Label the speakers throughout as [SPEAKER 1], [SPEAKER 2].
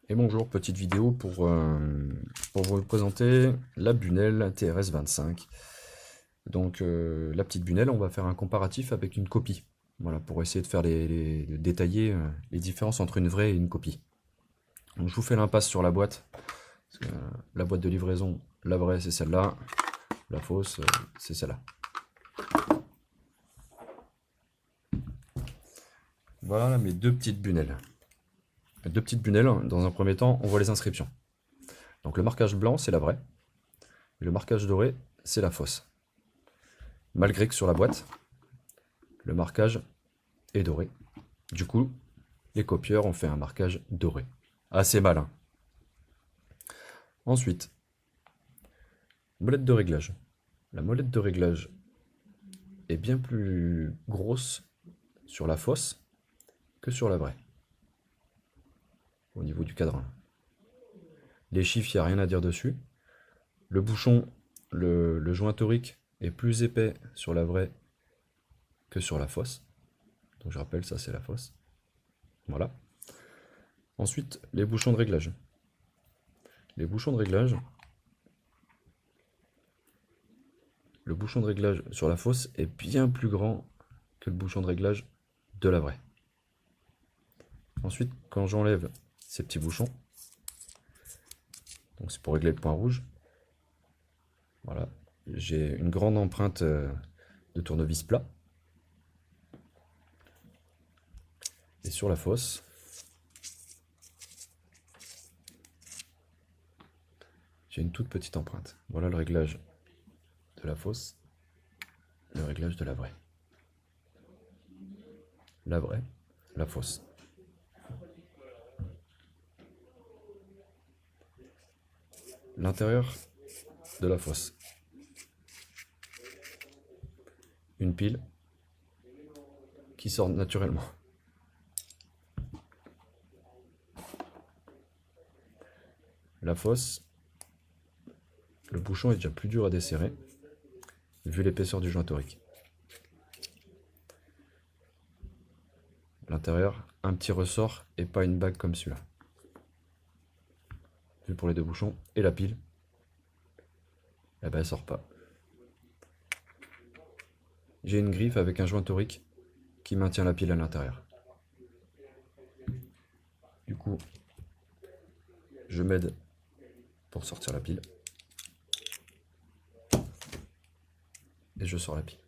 [SPEAKER 1] Et bonjour, petite vidéo pour vous présenter la Bunel TRS-25. Donc la petite Bunel, on va faire un comparatif avec une copie. Voilà, pour essayer de faire de détailler les différences entre une vraie et une copie. Donc je vous fais l'impasse sur la boîte. Parce que, la boîte de livraison, la vraie c'est celle-là, la fausse c'est celle-là. Voilà mes deux petites Bunel. Les deux petites Bunel, dans un premier temps, on voit les inscriptions. Donc le marquage blanc c'est la vraie, et le marquage doré c'est la fausse. Malgré que sur la boîte, le marquage est doré. Du coup, les copieurs ont fait un marquage doré. Assez malin. Ensuite, molette de réglage. La molette de réglage est bien plus grosse sur la fausse que sur la vraie, au niveau du cadran. Les chiffres, il n'y a rien à dire dessus. Le bouchon, le joint torique est plus épais sur la vraie que sur la fausse. Donc je rappelle, ça c'est la fausse. Voilà. Ensuite, les bouchons de réglage. Les bouchons de réglage, le bouchon de réglage sur la fausse est bien plus grand que le bouchon de réglage de la vraie. Ensuite, quand j'enlève ces petits bouchons, donc c'est pour régler le point rouge, voilà, j'ai une grande empreinte de tournevis plat. Et sur la fausse, j'ai une toute petite empreinte. Voilà le réglage de la fausse, le réglage de la vraie. La vraie, la fausse. L'intérieur de la fausse. Une pile qui sort naturellement. La fausse, le bouchon est déjà plus dur à desserrer, vu l'épaisseur du joint torique. L'intérieur, un petit ressort et pas une bague comme celui-là. Vu pour les deux bouchons. Et la pile, eh ben elle sort pas. J'ai une griffe avec un joint torique qui maintient la pile à l'intérieur. Du coup, je m'aide pour sortir la pile. Et je sors la pile.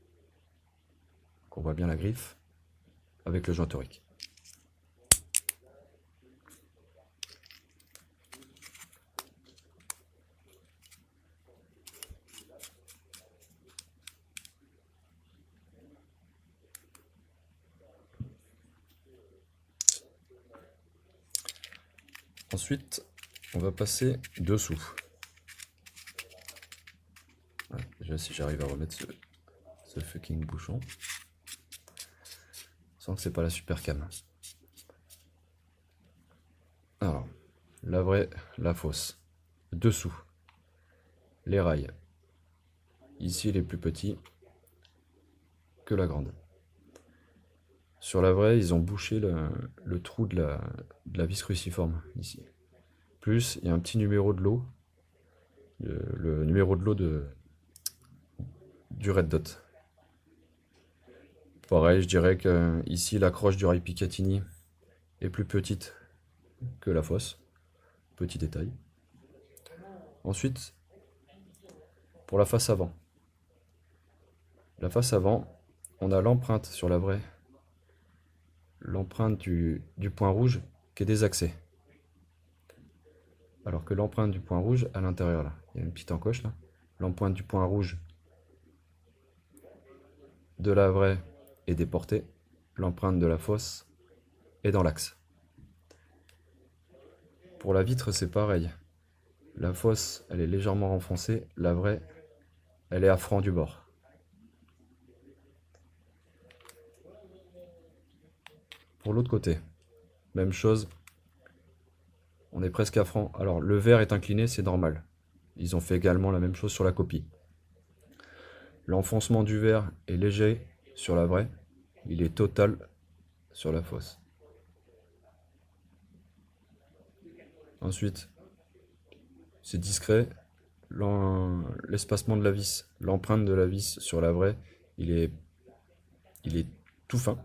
[SPEAKER 1] Donc on voit bien la griffe avec le joint torique. Ensuite, on va passer dessous. Ouais, déjà, si j'arrive à remettre ce fucking bouchon, sans que c'est pas la super cam. Alors, la vraie, la fausse. Dessous, les rails. Ici, il est plus petit que la grande. Sur la vraie, ils ont bouché le trou de la vis cruciforme, ici. Plus, il y a un petit numéro de lot, le numéro de lot du red dot. Pareil, je dirais que ici, la croche du rail Picatinny est plus petite que la fosse. Petit détail. Ensuite, pour la face avant. La face avant, on a l'empreinte sur la vraie, l'empreinte du point rouge qui est désaxée. Alors que l'empreinte du point rouge à l'intérieur là, il y a une petite encoche là. L'empreinte du point rouge de la vraie est déportée. L'empreinte de la fausse est dans l'axe. Pour la vitre, c'est pareil. La fausse, elle est légèrement renfoncée. La vraie, elle est à franc du bord. Pour l'autre côté, même chose. On est presque à franc. Alors, le verre est incliné, c'est normal. Ils ont fait également la même chose sur la copie. L'enfoncement du verre est léger sur la vraie. Il est total sur la fausse. Ensuite, c'est discret. L'espacement de la vis, l'empreinte de la vis sur la vraie, il est, il est tout fin.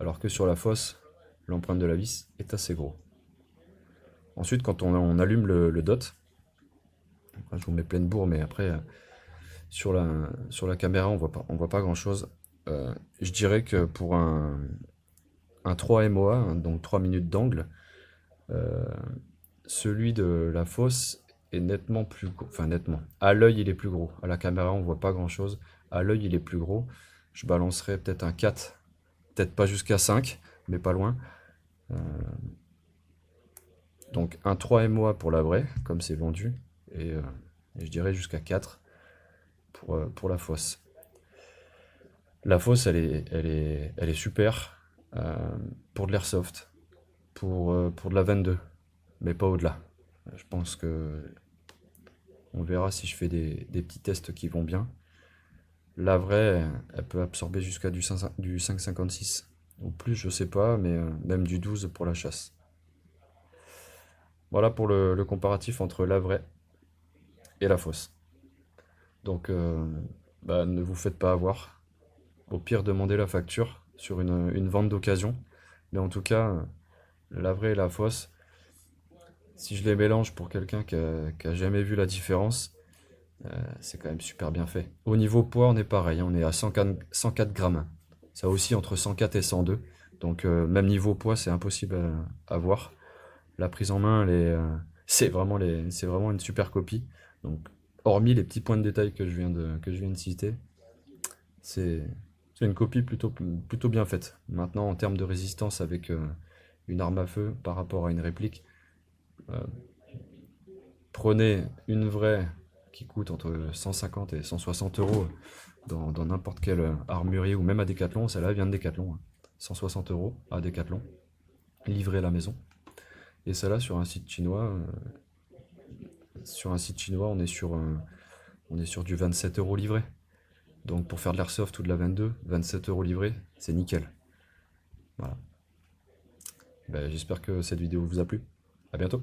[SPEAKER 1] Alors que sur la fausse, l'empreinte de la vis est assez gros. Ensuite, quand on allume le dot, je vous mets pleine bourre, mais après, sur la caméra, on voit pas grand-chose. Je dirais que pour un 3 MOA, hein, donc 3 minutes d'angle, euh, celui de la fausse est nettement plus gros. Enfin, nettement. À l'œil, il est plus gros. À la caméra, on voit pas grand-chose. À l'œil, il est plus gros. Je balancerai peut-être un 4. Peut-être pas jusqu'à 5, mais pas loin. Euh, donc un 3 MOA pour la vraie, comme c'est vendu. Et je dirais jusqu'à 4 pour la fausse. La fausse, elle est super pour de l'airsoft, pour de la 22, mais pas au-delà. Je pense que on verra si je fais des petits tests qui vont bien. La vraie, elle peut absorber jusqu'à du 5,56 ou plus, je sais pas, mais même du 12 pour la chasse. Voilà pour le comparatif entre la vraie et la fausse. Donc, bah, ne vous faites pas avoir. Au pire, demandez la facture sur une vente d'occasion. Mais en tout cas, la vraie et la fausse, si je les mélange pour quelqu'un qui a jamais vu la différence, c'est quand même super bien fait. Au niveau poids, on est pareil, hein, on est à 104 grammes. Ça aussi entre 104 et 102. Donc même niveau poids, c'est impossible à voir. La prise en main, c'est vraiment une super copie. Donc hormis les petits points de détail que je viens de citer, c'est c'est une copie plutôt bien faite. Maintenant, en termes de résistance avec une arme à feu par rapport à une réplique, euh, prenez une vraie qui coûte entre 150 et 160 euros dans n'importe quelle armurerie ou même à Decathlon. Celle-là vient de Decathlon, hein. 160 euros à Decathlon, livrée à la maison. Et celle-là sur un site chinois, on est sur du 27 euros livré. Donc pour faire de l'airsoft ou de la 22, 27 euros livré, c'est nickel. Voilà. Ben, j'espère que cette vidéo vous a plu. À bientôt.